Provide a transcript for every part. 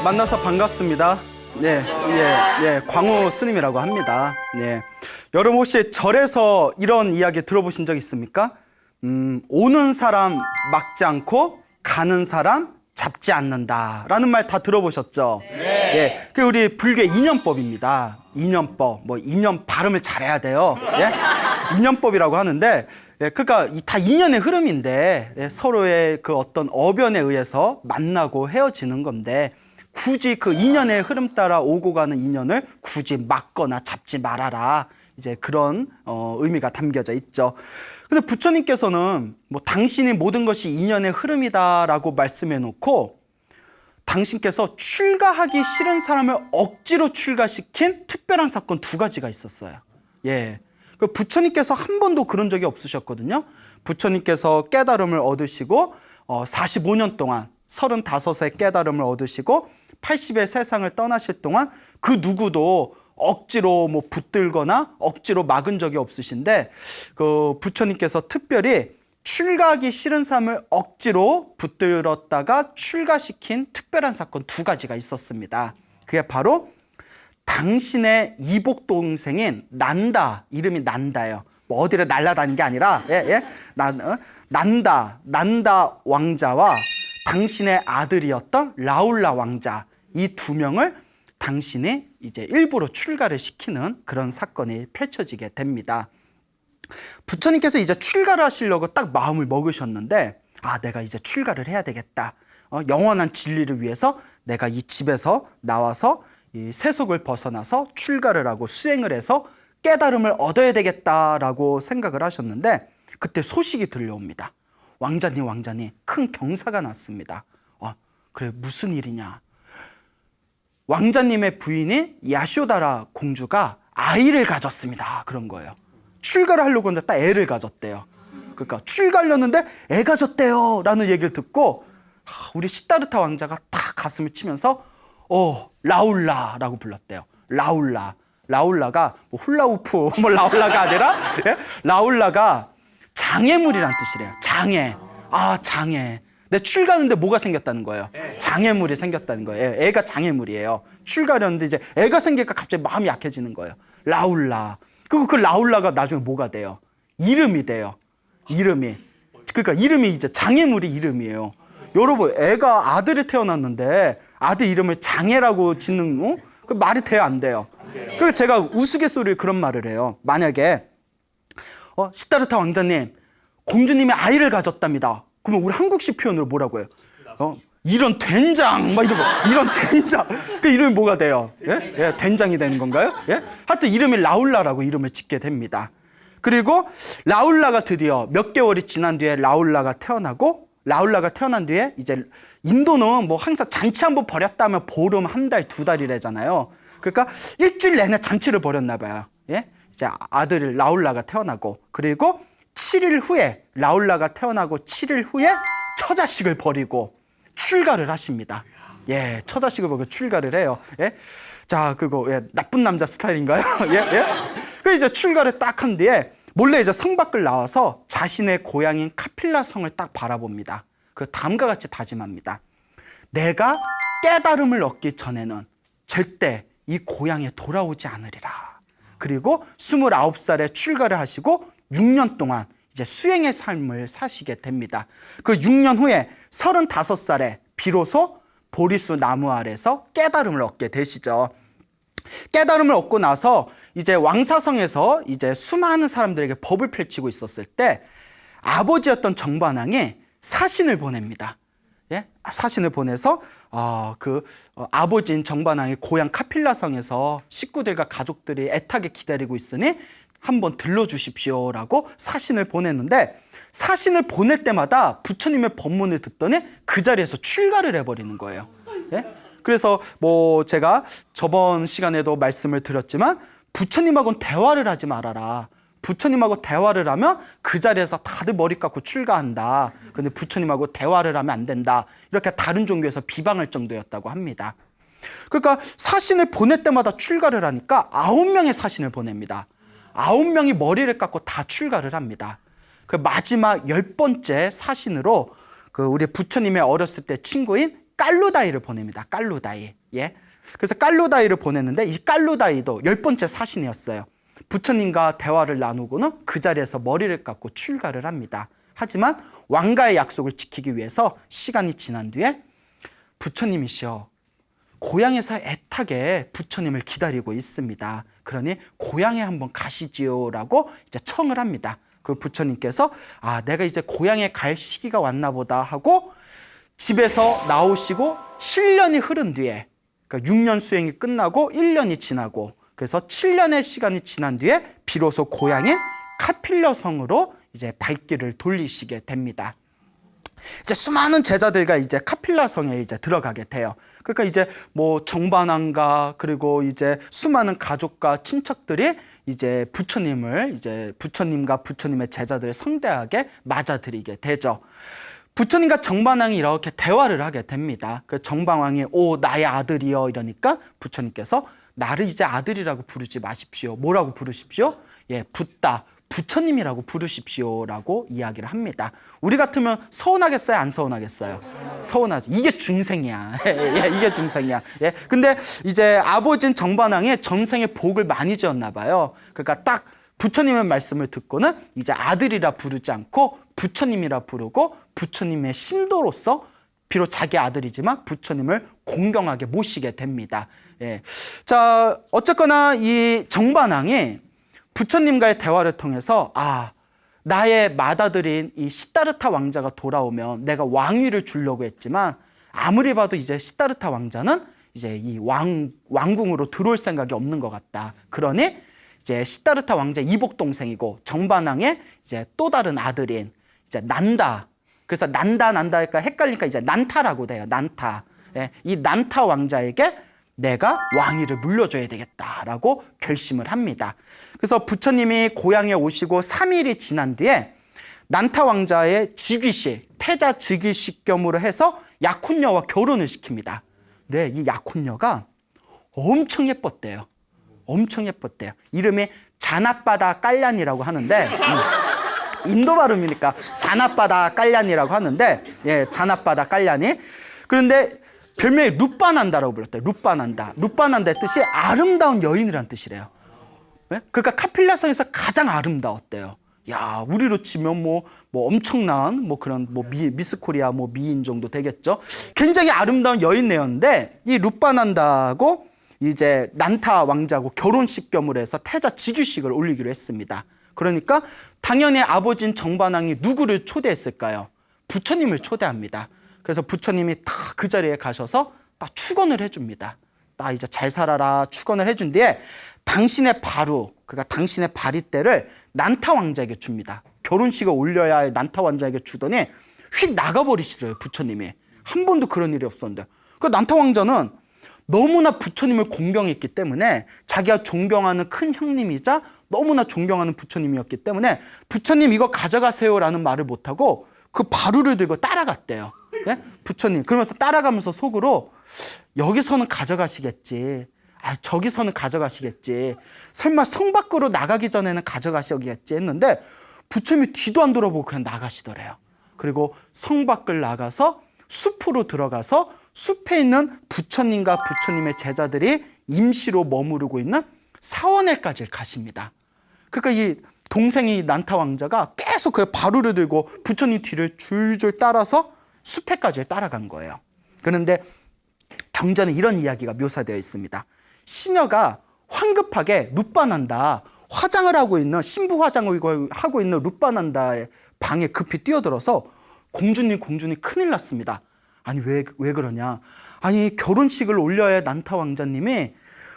만나서 반갑습니다. 광우 스님이라고 합니다. 여러분 혹시 절에서 이런 이야기 들어보신 적 있습니까? 오는 사람 막지 않고 가는 사람 잡지 않는다라는 말 다 들어보셨죠? 그 우리 불교의 인연법입니다. 인연법, 인연 발음을 잘해야 돼요. 인연법이라고 하는데, 그러니까 다 인연의 흐름인데 서로의 그 어떤 어변에 의해서 만나고 헤어지는 건데 굳이 그 인연의 흐름 따라 오고 가는 인연을 굳이 막거나 잡지 말아라. 이제 그런 의미가 담겨져 있죠. 근데 부처님께서는 당신이 모든 것이 인연의 흐름이다라고 말씀해 놓고 당신께서 출가하기 싫은 사람을 억지로 출가시킨 특별한 사건 2가지가 있었어요. 그 부처님께서 한 번도 그런 적이 없으셨거든요. 부처님께서 깨달음을 얻으시고 45년 동안 35의 깨달음을 얻으시고 80의 세상을 떠나실 동안 그 누구도 억지로 붙들거나 억지로 막은 적이 없으신데 그 부처님께서 특별히 출가하기 싫은 사람을 억지로 붙들었다가 출가시킨 특별한 사건 2가지가 있었습니다. 그게 바로 당신의 이복 동생인 난다, 이름이 난다예요. 어디를 날아다니는 게 아니라 난다 왕자와 당신의 아들이었던 라울라 왕자, 이 2명을 당신이 이제 일부러 출가를 시키는 그런 사건이 펼쳐지게 됩니다. 부처님께서 이제 출가를 하시려고 딱 마음을 먹으셨는데 내가 이제 출가를 해야 되겠다. 영원한 진리를 위해서 내가 이 집에서 나와서 이 세속을 벗어나서 출가를 하고 수행을 해서 깨달음을 얻어야 되겠다라고 생각을 하셨는데 그때 소식이 들려옵니다. 왕자님 큰 경사가 났습니다. 그래 무슨 일이냐. 왕자님의 부인이 야쇼다라 공주가 아이를 가졌습니다. 그런 거예요. 출가를 하려고 했는데 딱 애를 가졌대요. 그러니까 출가하려는데 애 가졌대요 라는 얘기를 듣고 우리 시다르타 왕자가 탁 가슴을 치면서 라울라라고 불렀대요. 라울라가 훌라우프 라울라가 아니라 라울라가 장애물이란 뜻이래요. 장애. 내 출가하는데 뭐가 생겼다는 거예요? 장애물이 생겼다는 거예요. 애가 장애물이에요. 출가하려는데 이제 애가 생기니까 갑자기 마음이 약해지는 거예요. 라울라. 그리고 그 라울라가 나중에 뭐가 돼요? 이름이 돼요. 그러니까 이름이 이제 장애물이 이름이에요. 여러분, 애가 아들이 태어났는데 아들 이름을 장애라고 짓는 그 말이 돼요, 안 돼요? 그래서 제가 우스갯소리를 그런 말을 해요. 만약에 시다르타 왕자님, 공주님이 아이를 가졌답니다. 그러면 우리 한국식 표현으로 뭐라고 해요? 이런 된장 이런 된장. 그 이름이 뭐가 돼요? 된장이 되는 건가요? 하여튼 이름이 라울라라고 이름을 짓게 됩니다. 그리고 라울라가 드디어 몇 개월이 지난 뒤에 라울라가 태어난 뒤에 이제 인도는 항상 잔치 한번 벌였다면 보름, 1달, 2달이래잖아요. 그러니까 일주일 내내 잔치를 벌였나 봐요. 이제 아들 라울라가 태어나고 그리고 7일 후에 라울라가 태어나고 7일 후에 처자식을 버리고 출가를 하십니다. 처자식을 버리고 출가를 해요. 자, 그거 나쁜 남자 스타일인가요? 그 이제 출가를 딱 한 뒤에 몰래 이제 성 밖을 나와서 자신의 고향인 카필라 성을 딱 바라봅니다. 그 다음과 같이 다짐합니다. 내가 깨달음을 얻기 전에는 절대 이 고향에 돌아오지 않으리라. 그리고 29살에 출가를 하시고 6년 동안 이제 수행의 삶을 사시게 됩니다. 그 6년 후에 35살에 비로소 보리수 나무 아래서 깨달음을 얻게 되시죠. 깨달음을 얻고 나서 이제 왕사성에서 이제 수많은 사람들에게 법을 펼치고 있었을 때 아버지였던 정반왕이 사신을 보냅니다. 사신을 보내서 아버지인 정반왕의 고향 카필라성에서 식구들과 가족들이 애타게 기다리고 있으니 한번 들러주십시오라고 사신을 보냈는데 사신을 보낼 때마다 부처님의 법문을 듣더니 그 자리에서 출가를 해버리는 거예요. 그래서 제가 저번 시간에도 말씀을 드렸지만 부처님하고는 대화를 하지 말아라. 부처님하고 대화를 하면 그 자리에서 다들 머리 깎고 출가한다. 근데 부처님하고 대화를 하면 안 된다. 이렇게 다른 종교에서 비방할 정도였다고 합니다. 그러니까 사신을 보낼 때마다 출가를 하니까 9명의 사신을 보냅니다. 9명이 머리를 깎고 다 출가를 합니다. 그 마지막 10번째 사신으로 그 우리 부처님의 어렸을 때 친구인 깔루다이를 보냅니다. 깔루다이. 예. 그래서 깔루다이를 보냈는데 이 깔루다이도 10번째 사신이었어요. 부처님과 대화를 나누고는 그 자리에서 머리를 깎고 출가를 합니다. 하지만 왕가의 약속을 지키기 위해서 시간이 지난 뒤에 부처님이시여, 고향에서 애타게 부처님을 기다리고 있습니다. 그러니 고향에 한번 가시지요라고 이제 청을 합니다. 그 부처님께서 내가 이제 고향에 갈 시기가 왔나 보다 하고 집에서 나오시고 7년이 흐른 뒤에, 그러니까 6년 수행이 끝나고 1년이 지나고, 그래서 7년의 시간이 지난 뒤에 비로소 고향인 카필러 성으로 이제 발길을 돌리시게 됩니다. 이제 수많은 제자들과 이제 카필라 성에 이제 들어가게 돼요. 그러니까 이제 뭐 정반왕과 그리고 이제 수많은 가족과 친척들이 이제 부처님과 부처님의 제자들을 성대하게 맞아들이게 되죠. 부처님과 정반왕이 이렇게 대화를 하게 됩니다. 그 정반왕이 오 나의 아들이여 이러니까 부처님께서 나를 이제 아들이라고 부르지 마십시오. 뭐라고 부르십시오? 예, 붓다. 부처님이라고 부르십시오라고 이야기를 합니다. 우리 같으면 서운하겠어요? 안 서운하겠어요? 서운하지. 이게 중생이야. 예, 이게 중생이야. 예. 근데 이제 아버지인 정반왕이 전생에 복을 많이 지었나 봐요. 그러니까 딱 부처님의 말씀을 듣고는 이제 아들이라 부르지 않고 부처님이라 부르고 부처님의 신도로서 비록 자기 아들이지만 부처님을 공경하게 모시게 됩니다. 예. 자, 어쨌거나 이 정반왕이 부처님과의 대화를 통해서 나의 맏아들인 이 시다르타 왕자가 돌아오면 내가 왕위를 주려고 했지만 아무리 봐도 이제 시다르타 왕자는 이제 이 왕궁으로 들어올 생각이 없는 것 같다. 그러니 이제 시다르타 왕자 이복 동생이고 정반왕의 이제 또 다른 아들인 이제 난다. 그래서 난다니까 헷갈리니까 이제 난타라고 돼요. 난타. 예, 이 난타 왕자에게 내가 왕위를 물려줘야 되겠다라고 결심을 합니다. 그래서 부처님이 고향에 오시고 3일이 지난 뒤에 난타 왕자의 즉위식, 태자 즉위식 겸으로 해서 약혼녀와 결혼을 시킵니다. 네, 이 약혼녀가 엄청 예뻤대요. 엄청 예뻤대요. 이름이 자나빠다 깔란이라고 하는데 인도 발음이니까 자나빠다 깔란이라고 하는데, 예, 자나빠다 깔란이. 그런데 별명이 루빠난다라고 불렀대요. 루빠난다의 뜻이 아름다운 여인이라는 뜻이래요. 네? 그러니까 카필라성에서 가장 아름다웠대요. 야, 우리로 치면 뭐 엄청난 그런 미스 코리아 미인 정도 되겠죠. 굉장히 아름다운 여인네였는데 이 루빠난다고 이제 난타 왕자하고 결혼식 겸으로 해서 태자 즉위식을 올리기로 했습니다. 그러니까 당연히 아버지인 정반왕이 누구를 초대했을까요? 부처님을 초대합니다. 그래서 부처님이 딱 그 자리에 가셔서 딱 축원을 해줍니다. 딱 이제 잘 살아라 축원을 해준 뒤에 당신의 바루, 그러니까 당신의 바리떼를 난타 왕자에게 줍니다. 결혼식을 올려야 할 난타 왕자에게 주더니 휙 나가버리시더래요. 부처님이. 한 번도 그런 일이 없었는데. 그 난타 왕자는 너무나 부처님을 공경했기 때문에 자기가 존경하는 큰 형님이자 너무나 존경하는 부처님이었기 때문에 부처님 이거 가져가세요라는 말을 못하고 그 바루를 들고 따라갔대요. 예? 부처님. 그러면서 따라가면서 속으로 여기서는 가져가시겠지. 저기서는 가져가시겠지. 설마 성 밖으로 나가기 전에는 가져가시겠지 했는데 부처님이 뒤도 안 돌아보고 그냥 나가시더래요. 그리고 성 밖을 나가서 숲으로 들어가서 숲에 있는 부처님과 부처님의 제자들이 임시로 머무르고 있는 사원엘까지 가십니다. 그러니까 이 동생이 난타 왕자가 계속 그 바루를 들고 부처님 뒤를 줄줄 따라서 숲에까지 따라간 거예요. 그런데 경전에 이런 이야기가 묘사되어 있습니다. 시녀가 황급하게 루빠난다, 화장을 하고 있는, 신부 화장을 하고 있는 루빠난다의 방에 급히 뛰어들어서 공주님 큰일 났습니다. 아니 왜 그러냐? 아니 결혼식을 올려야 할 난타 왕자님이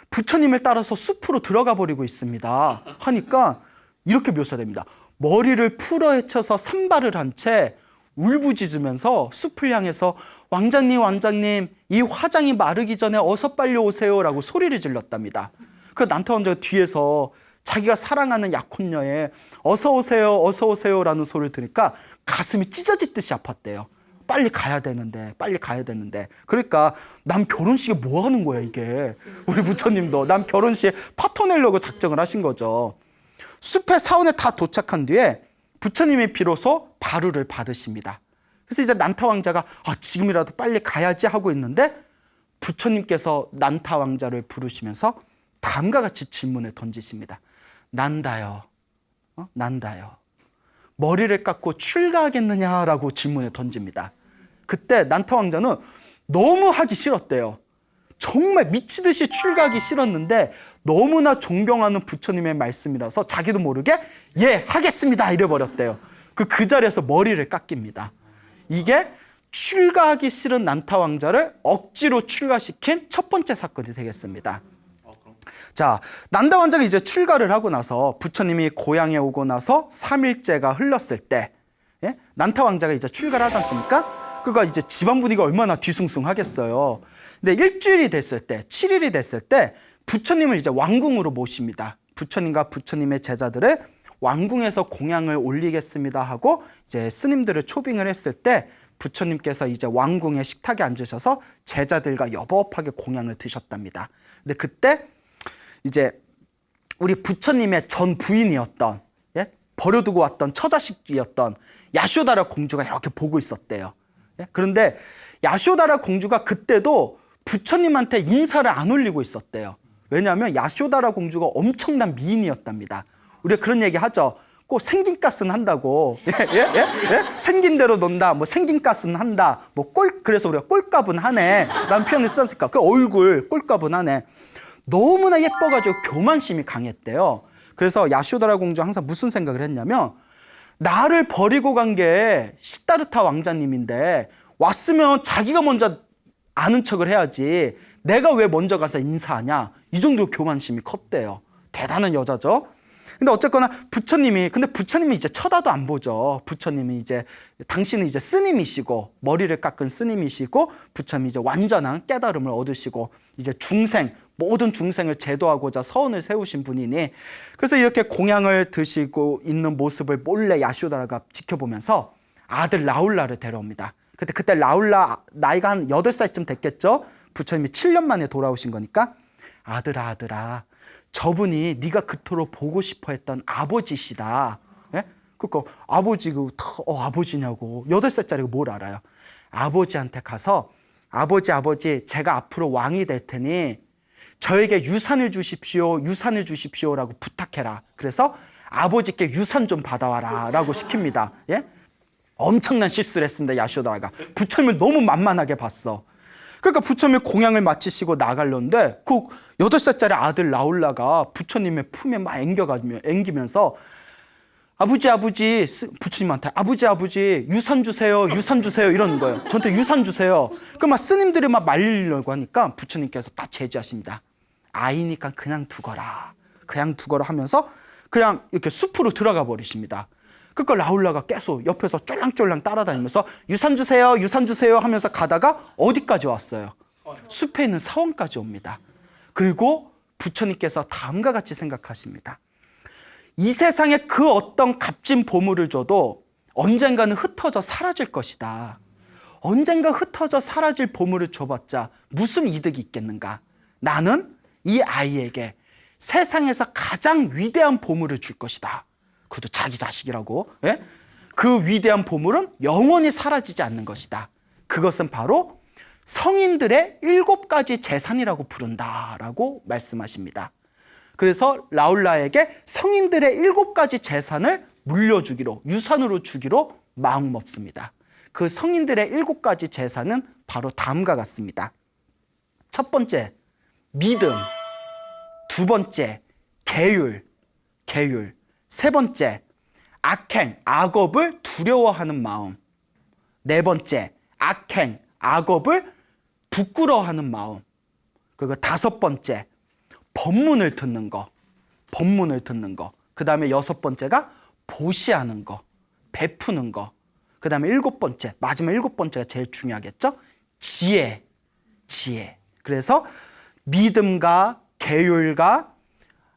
부처님을 따라서 숲으로 들어가 버리고 있습니다. 하니까 이렇게 묘사됩니다. 머리를 풀어헤쳐서 산발을 한 채 울부짖으면서 숲을 향해서 왕자님 이 화장이 마르기 전에 어서 빨리 오세요라고 소리를 질렀답니다. 그 난타 왕자가 뒤에서 자기가 사랑하는 약혼녀의 어서 오세요라는 소리를 들으니까 가슴이 찢어지듯이 아팠대요. 빨리 가야 되는데. 그러니까 남 결혼식에 뭐 하는 거야 이게. 우리 부처님도 남 결혼식에 파토 내려고 작정을 하신 거죠. 숲의 사원에 다 도착한 뒤에 부처님이 비로소 바루를 받으십니다. 그래서 이제 난타 왕자가 지금이라도 빨리 가야지 하고 있는데 부처님께서 난타 왕자를 부르시면서 다음과 같이 질문을 던지십니다. 난다요. 난다요. 머리를 깎고 출가하겠느냐라고 질문을 던집니다. 그때 난타 왕자는 너무 하기 싫었대요. 정말 미치듯이 출가하기 싫었는데 너무나 존경하는 부처님의 말씀이라서 자기도 모르게 예, 하겠습니다 이래버렸대요. 그 자리에서 머리를 깎입니다. 이게 출가하기 싫은 난타 왕자를 억지로 출가시킨 첫 번째 사건이 되겠습니다. 자, 난타 왕자가 이제 출가를 하고 나서 부처님이 고향에 오고 나서 3일째가 흘렀을 때, 예? 난타 왕자가 이제 출가를 하지 않습니까? 그가 이제 집안 분위기가 얼마나 뒤숭숭하겠어요. 근데 일주일이 됐을 때, 7일이 됐을 때 부처님을 이제 왕궁으로 모십니다. 부처님과 부처님의 제자들을 왕궁에서 공양을 올리겠습니다 하고 이제 스님들을 초빙을 했을 때 부처님께서 이제 왕궁의 식탁에 앉으셔서 제자들과 여법하게 공양을 드셨답니다. 근데 그때 이제 우리 부처님의 전 부인이었던, 예? 버려두고 왔던 처자식이었던 야쇼다라 공주가 이렇게 보고 있었대요. 예? 그런데 야쇼다라 공주가 그때도 부처님한테 인사를 안 올리고 있었대요. 왜냐하면 야쇼다라 공주가 엄청난 미인이었답니다. 우리가 그런 얘기 하죠. 꼭 생긴 가스는 한다고. 생긴 대로 논다. 뭐 생긴 가스는 한다. 뭐 그래서 우리가 꼴값은 하네 라는 표현을 썼을까. 그 얼굴 꼴값은 하네. 너무나 예뻐가지고 교만심이 강했대요. 그래서 야쇼다라 공주 항상 무슨 생각을 했냐면 나를 버리고 간 게 시다르타 왕자님인데 왔으면 자기가 먼저 아는 척을 해야지 내가 왜 먼저 가서 인사하냐. 이 정도로 교만심이 컸대요. 대단한 여자죠. 근데 어쨌거나 근데 부처님이 이제 쳐다도 안 보죠. 부처님이 이제 당신은 이제 스님이시고 머리를 깎은 스님이시고 부처님이 이제 완전한 깨달음을 얻으시고 이제 모든 중생을 제도하고자 서원을 세우신 분이니 그래서 이렇게 공양을 드시고 있는 모습을 몰래 야쇼다라가 지켜보면서 아들 라울라를 데려옵니다. 그때 라울라 나이가 한 8살쯤 됐겠죠. 부처님이 7년 만에 돌아오신 거니까 아들아 저분이 네가 그토록 보고 싶어 했던 아버지시다. 예? 그러니까 아버지냐고 8살짜리가 뭘 알아요. 아버지한테 가서 아버지 제가 앞으로 왕이 될 테니 저에게 유산을 주십시오라고 부탁해라. 그래서 아버지께 유산 좀 받아와라 라고 시킵니다. 예? 엄청난 실수를 했습니다. 야쇼다라가 부처님을 너무 만만하게 봤어. 그러니까 부처님이 공양을 마치시고 나가려는데 그 8살짜리 아들 라울라가 부처님의 품에 막 앵기면서 아버지 부처님한테 아버지 유산 주세요 이러는 거예요. 저한테 유산 주세요. 그럼 막 스님들이 막 말리려고 하니까 부처님께서 딱 제지하십니다. 아이니까 그냥 두거라 하면서 그냥 이렇게 숲으로 들어가 버리십니다. 그러니까 라울라가 계속 옆에서 쫄랑쫄랑 따라다니면서 유산 주세요 하면서 가다가 어디까지 왔어요? 숲에 있는 사원까지 옵니다. 그리고 부처님께서 다음과 같이 생각하십니다. 이 세상에 그 어떤 값진 보물을 줘도 언젠가는 흩어져 사라질 것이다. 언젠가 흩어져 사라질 보물을 줘봤자 무슨 이득이 있겠는가? 나는 이 아이에게 세상에서 가장 위대한 보물을 줄 것이다. 그것도 자기 자식이라고. 예? 그 위대한 보물은 영원히 사라지지 않는 것이다. 그것은 바로 성인들의 7가지 재산이라고 부른다라고 말씀하십니다. 그래서 라울라에게 성인들의 7가지 재산을 물려주기로, 유산으로 주기로 마음먹습니다. 그 성인들의 7가지 재산은 바로 다음과 같습니다. 첫 번째, 믿음. 두 번째, 계율. 세 번째, 악행, 악업을 두려워하는 마음. 네 번째, 악행, 악업을 부끄러워하는 마음. 그리고 다섯 번째, 법문을 듣는 거. 그 다음에 6번째가 보시하는 거, 베푸는 거. 그 다음에 마지막 7번째가 제일 중요하겠죠? 지혜. 그래서 믿음과 계율과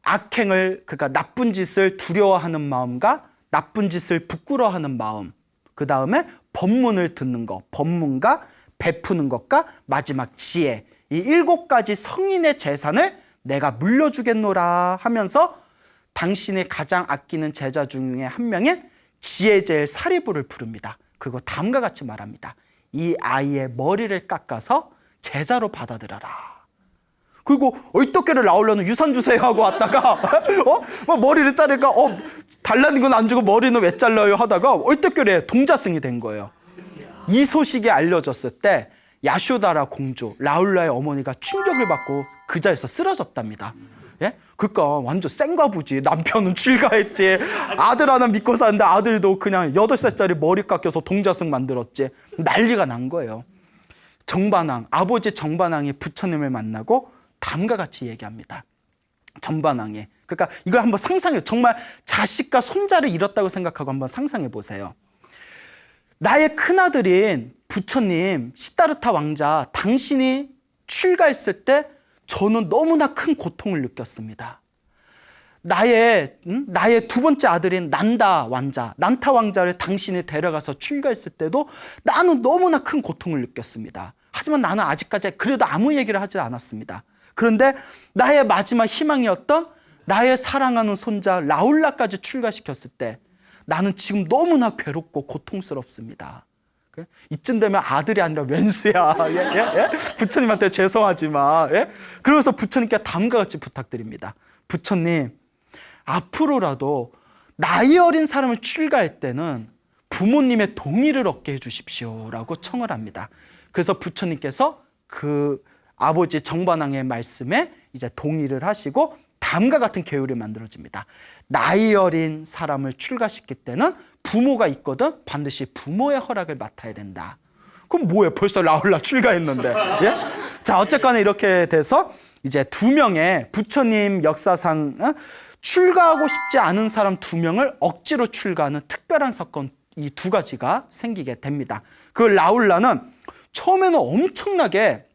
악행을, 그러니까 나쁜 짓을 두려워하는 마음과 나쁜 짓을 부끄러워하는 마음, 그 다음에 법문을 듣는 것, 법문과 베푸는 것과 마지막 지혜, 이 7가지 성인의 재산을 내가 물려주겠노라 하면서 당신이 가장 아끼는 제자 중에 한 명인 지혜제의 사리부를 부릅니다. 그리고 다음과 같이 말합니다. 이 아이의 머리를 깎아서 제자로 받아들여라. 그리고 어떻게를 나오려는 유산 주세요 하고 왔다가 머리를 자르니까 달라는 건 안 주고 머리는 왜 잘라요 하다가 어떻게래 동자승이 된 거예요. 이 소식이 알려졌을 때 야쇼다라 공주 라울라의 어머니가 충격을 받고 그 자리에서 쓰러졌답니다. 예? 그러니까 완전 생과부지. 남편은 출가했지. 아들 하나 믿고 사는데 아들도 그냥 8살짜리 머리 깎여서 동자승 만들었지. 난리가 난 거예요. 정반왕, 아버지 정반왕이 부처님을 만나고 다음과 같이 얘기합니다. 정반왕이. 그러니까 이걸 한번 상상해요. 정말 자식과 손자를 잃었다고 생각하고 한번 상상해 보세요. 나의 큰아들인 부처님 시다르타 왕자, 당신이 출가했을 때 저는 너무나 큰 고통을 느꼈습니다. 나의 두 번째 아들인 난타 왕자를 당신이 데려가서 출가했을 때도 나는 너무나 큰 고통을 느꼈습니다. 하지만 나는 아직까지 그래도 아무 얘기를 하지 않았습니다. 그런데 나의 마지막 희망이었던 나의 사랑하는 손자 라울라까지 출가시켰을 때 나는 지금 너무나 괴롭고 고통스럽습니다. 이쯤 되면 아들이 아니라 왼수야. 예? 부처님한테 죄송하지만. 예? 그러면서 부처님께 다음과 같이 부탁드립니다. 부처님, 앞으로라도 나이 어린 사람을 출가할 때는 부모님의 동의를 얻게 해주십시오 라고 청을 합니다. 그래서 부처님께서 그 아버지 정반왕의 말씀에 이제 동의를 하시고 다음과 같은 계율이 만들어집니다. 나이 어린 사람을 출가시킬 때는 부모가 있거든 반드시 부모의 허락을 맡아야 된다. 그럼 뭐예요? 벌써 라울라 출가했는데. 예? 자, 어쨌거나 이렇게 돼서 이제 2명의 부처님 역사상 출가하고 싶지 않은 사람 2명을 억지로 출가하는 특별한 사건, 이 2가지가 생기게 됩니다. 그 라울라는 처음에는 엄청나게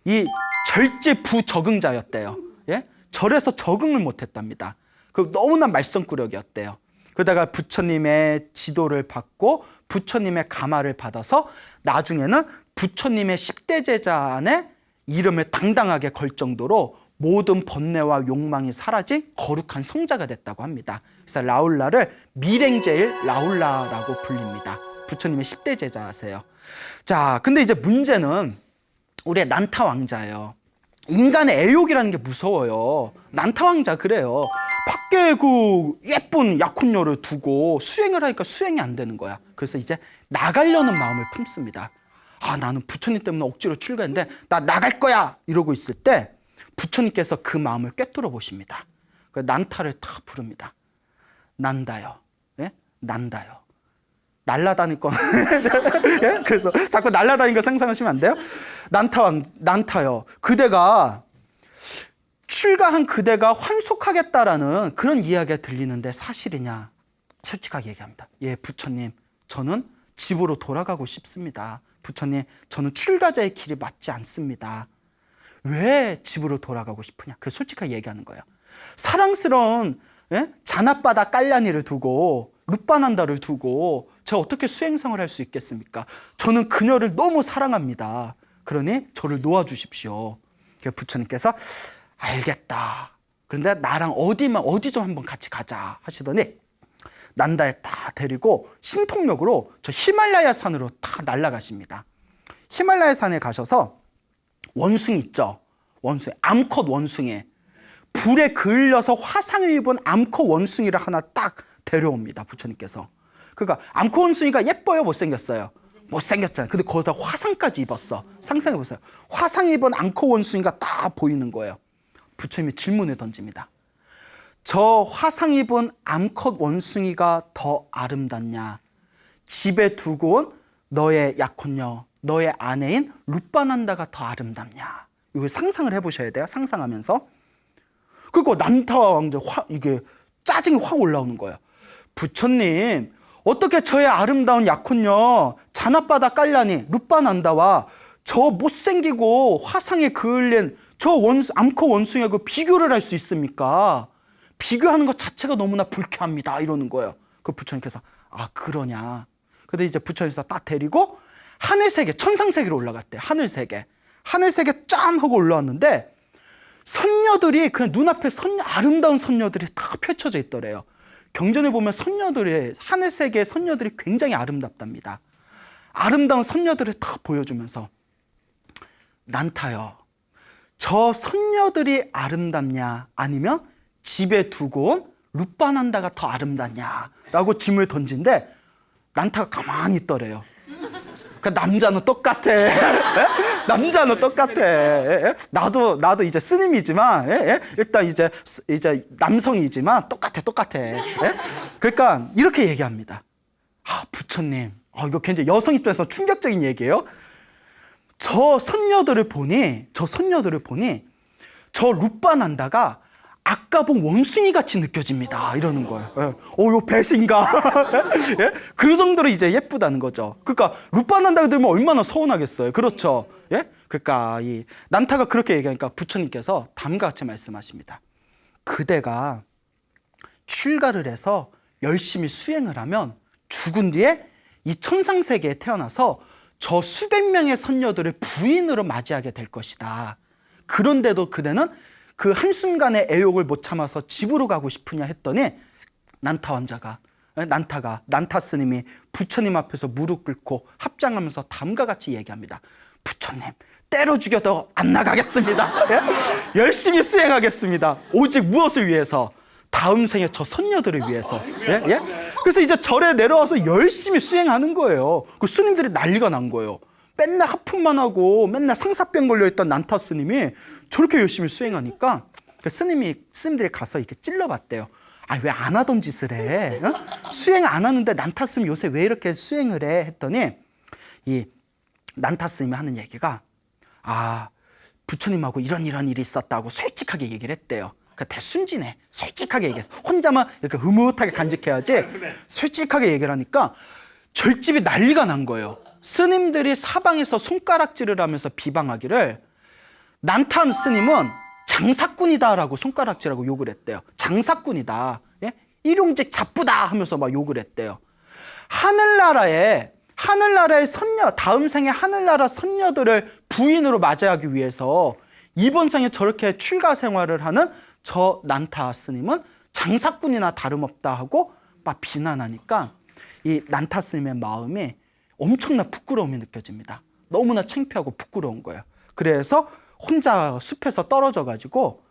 이 절제 부적응자였대요. 예? 절에서 적응을 못했답니다. 그 너무나 말썽꾸러기였대요. 그러다가 부처님의 지도를 받고 부처님의 가마를 받아서 나중에는 부처님의 10대 제자 안에 이름을 당당하게 걸 정도로 모든 번뇌와 욕망이 사라진 거룩한 성자가 됐다고 합니다. 그래서 라울라를 밀행제일 라울라라고 불립니다. 부처님의 10대 제자세요. 자, 근데 이제 문제는 우리의 난타 왕자예요. 인간의 애욕이라는 게 무서워요. 난타 왕자 그래요. 밖에 그 예쁜 약혼녀를 두고 수행을 하니까 수행이 안 되는 거야. 그래서 이제 나가려는 마음을 품습니다. 아, 나는 부처님 때문에 억지로 출가했는데 나 나갈 거야 이러고 있을 때 부처님께서 그 마음을 꿰뚫어 보십니다. 그 난타를 다 부릅니다. 난다요. 예? 난다요. 날라다닐 거. 예? 그래서 자꾸 날라다니는 거 상상하시면 안 돼요? 난타요. 그대가 출가한 그대가 환속하겠다라는 그런 이야기가 들리는데 사실이냐? 솔직하게 얘기합니다. 예, 부처님, 저는 집으로 돌아가고 싶습니다. 부처님, 저는 출가자의 길이 맞지 않습니다. 왜 집으로 돌아가고 싶으냐? 그 솔직하게 얘기하는 거예요. 사랑스러운 자나바다 깔라니를 두고 룻바난다를 두고 제가 어떻게 수행성을 할 수 있겠습니까? 저는 그녀를 너무 사랑합니다. 그러니 저를 놓아주십시오. 부처님께서 알겠다. 그런데 나랑 어디 좀 한번 같이 가자 하시더니 난다에 다 데리고 신통력으로 저 히말라야 산으로 다 날아가십니다. 히말라야 산에 가셔서 원숭이 있죠. 원숭이, 암컷 원숭이. 불에 그을려서 화상을 입은 암컷 원숭이를 하나 딱 데려옵니다. 부처님께서. 그러니까 암컷 원숭이가 예뻐요? 못생겼어요? 못생겼잖아요. 근데 거기다 화상까지 입었어. 상상해보세요. 화상 입은 암컷 원숭이가 딱 보이는 거예요. 부처님이 질문을 던집니다. 저 화상 입은 암컷 원숭이가 더 아름답냐? 집에 두고 온 너의 약혼녀, 너의 아내인 룻바난다가 더 아름답냐? 이거 상상을 해보셔야 돼요. 상상하면서. 그리고 난타 왕자 이게 짜증이 확 올라오는 거예요. 부처님, 어떻게 저의 아름다운 약혼녀 자나바다 깔라니 룻바난다와 저 못생기고 화상에 그을린 저 암컷 원숭이하고 비교를 할 수 있습니까? 비교하는 것 자체가 너무나 불쾌합니다. 이러는 거예요. 그 부처님께서 아, 그러냐. 근데 이제 부처님께서 딱 데리고 하늘세계, 천상세계로 올라갔대요. 하늘세계 짠 하고 올라왔는데 선녀들이 그냥 눈앞에 아름다운 선녀들이 다 펼쳐져 있더래요. 경전에 보면 선녀들의 하늘 세계의 선녀들이 굉장히 아름답답니다. 아름다운 선녀들을 딱 보여주면서 난타여, 저 선녀들이 아름답냐 아니면 집에 두고 온 룻바난다가 더 아름답냐라고 짐을 던진데 난타가 가만히 있더래요. 그 남자는 똑같아. 남자는 똑같아. 나도 이제 스님이지만 일단 이제 남성이지만 똑같아. 그러니까 이렇게 얘기합니다. 아, 부처님, 이거 굉장히 여성 입장에서 충격적인 얘기예요. 저 선녀들을 보니 저 룻바난다가 아까 본 원숭이 같이 느껴집니다. 이러는 거예요. 요 배신가? 예? 그 정도로 이제 예쁘다는 거죠. 그러니까 룻바난다가 들면 얼마나 서운하겠어요. 그렇죠? 예? 그러니까 이 난타가 그렇게 얘기하니까 부처님께서 다음과 같이 말씀하십니다. 그대가 출가를 해서 열심히 수행을 하면 죽은 뒤에 이 천상세계에 태어나서 저 수백 명의 선녀들을 부인으로 맞이하게 될 것이다. 그런데도 그대는 그 한순간의 애욕을 못 참아서 집으로 가고 싶으냐 했더니 난타 스님이 부처님 앞에서 무릎 꿇고 합장하면서 다음과 같이 얘기합니다. 부처님, 때려 죽여도 안 나가겠습니다. 예? 열심히 수행하겠습니다. 오직 무엇을 위해서? 다음 생에 저 선녀들을 위해서. 예? 그래서 이제 절에 내려와서 열심히 수행하는 거예요. 그 스님들이 난리가 난 거예요. 맨날 하품만 하고 맨날 상사병 걸려있던 난타 스님이 저렇게 열심히 수행하니까 스님들이 가서 이렇게 찔러봤대요. 아, 왜 안 하던 짓을 해? 수행 안 하는데 난타 스님 요새 왜 이렇게 수행을 해? 했더니 이 난타 스님이 하는 얘기가 부처님하고 이런 일이 있었다고 솔직하게 얘기를 했대요. 그러니까 대순진해. 솔직하게 얘기했어. 혼자만 이렇게 흐뭇하게 간직해야지 솔직하게 얘기를 하니까 절집이 난리가 난 거예요. 스님들이 사방에서 손가락질을 하면서 비방하기를 난타 스님은 장사꾼이다라고 손가락질하고 욕을 했대요. 장사꾼이다. 예? 일용직 잡부다 하면서 막 욕을 했대요. 하늘나라의 선녀, 다음 생에 하늘나라 선녀들을 부인으로 맞이하기 위해서 이번 생에 저렇게 출가 생활을 하는 저 난타 스님은 장사꾼이나 다름없다 하고 막 비난하니까 이 난타 스님의 마음이 엄청난 부끄러움이 느껴집니다. 너무나 창피하고 부끄러운 거예요. 그래서 혼자 숲에서 떨어져 가지고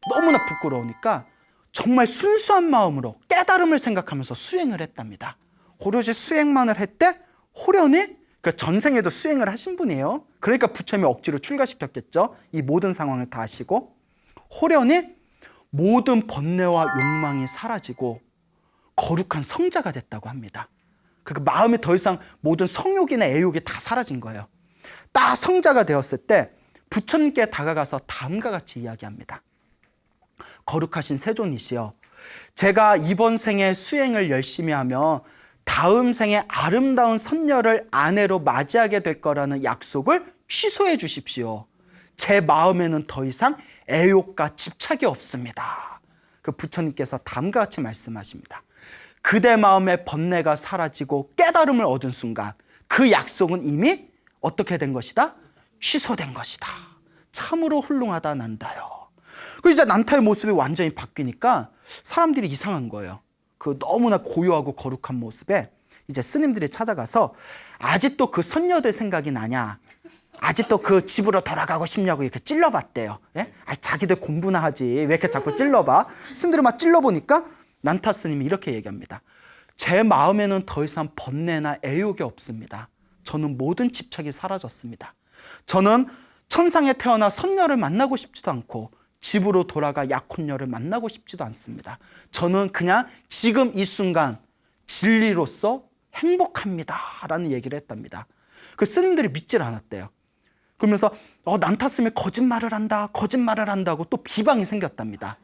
너무나 부끄러우니까 정말 순수한 마음으로 깨달음을 생각하면서 수행을 했답니다. 오로지 수행만을 했대 호련히 전생에도 수행을 하신 분이에요. 그러니까 부처님이 억지로 출가시켰겠죠. 이 모든 상황을 다 아시고 호련히 모든 번뇌와 욕망이 사라지고 거룩한 성자가 됐다고 합니다. 그 마음에 더 이상 모든 성욕이나 애욕이 다 사라진 거예요. 딱 성자가 되었을 때 부처님께 다가가서 다음과 같이 이야기합니다. 거룩하신 세존이시여, 제가 이번 생에 수행을 열심히 하며 다음 생에 아름다운 선녀를 아내로 맞이하게 될 거라는 약속을 취소해 주십시오. 제 마음에는 더 이상 애욕과 집착이 없습니다. 그 부처님께서 다음과 같이 말씀하십니다. 그대 마음의 번뇌가 사라지고 깨달음을 얻은 순간 그 약속은 이미 어떻게 된 것이다? 취소된 것이다. 참으로 훌륭하다 난다요. 그 이제 난타의 모습이 완전히 바뀌니까 사람들이 이상한 거예요. 그 너무나 고요하고 거룩한 모습에 이제 스님들이 찾아가서 아직도 그 선녀들 생각이 나냐? 아직도 그 집으로 돌아가고 싶냐고 이렇게 찔러봤대요. 예? 자기들 공부나 하지 왜 이렇게 자꾸 찔러봐? 스님들이 막 찔러보니까 난타 스님이 이렇게 얘기합니다. 제 마음에는 더 이상 번뇌나 애욕이 없습니다. 저는 모든 집착이 사라졌습니다. 저는 천상에 태어나 선녀를 만나고 싶지도 않고 집으로 돌아가 약혼녀를 만나고 싶지도 않습니다. 저는 그냥 지금 이 순간 진리로서 행복합니다 라는 얘기를 했답니다. 그 스님들이 믿질 않았대요. 그러면서 난타 스님이 거짓말을 한다고 또 비방이 생겼답니다.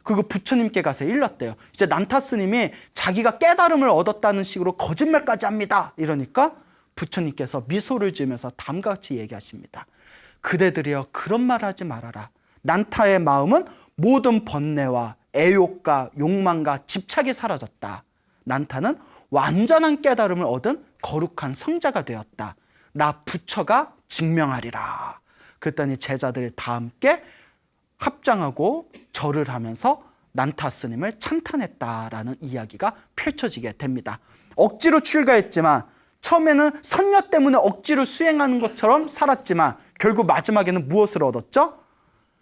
그리고 부처님께 가서 일렀대요. 이제 난타 스님이 자기가 깨달음을 얻었다는 식으로 거짓말까지 합니다. 이러니까 부처님께서 미소를 지으면서 다음과 같이 얘기하십니다. 그대들이여 그런 말 하지 말아라. 난타의 마음은 모든 번뇌와 애욕과 욕망과 집착이 사라졌다. 난타는 완전한 깨달음을 얻은 거룩한 성자가 되었다. 나 부처가 증명하리라. 그랬더니 제자들이 다 함께 합장하고 절을 하면서 난타 스님을 찬탄했다라는 이야기가 펼쳐지게 됩니다. 억지로 출가했지만 처음에는 선녀 때문에 억지로 수행하는 것처럼 살았지만 결국 마지막에는 무엇을 얻었죠?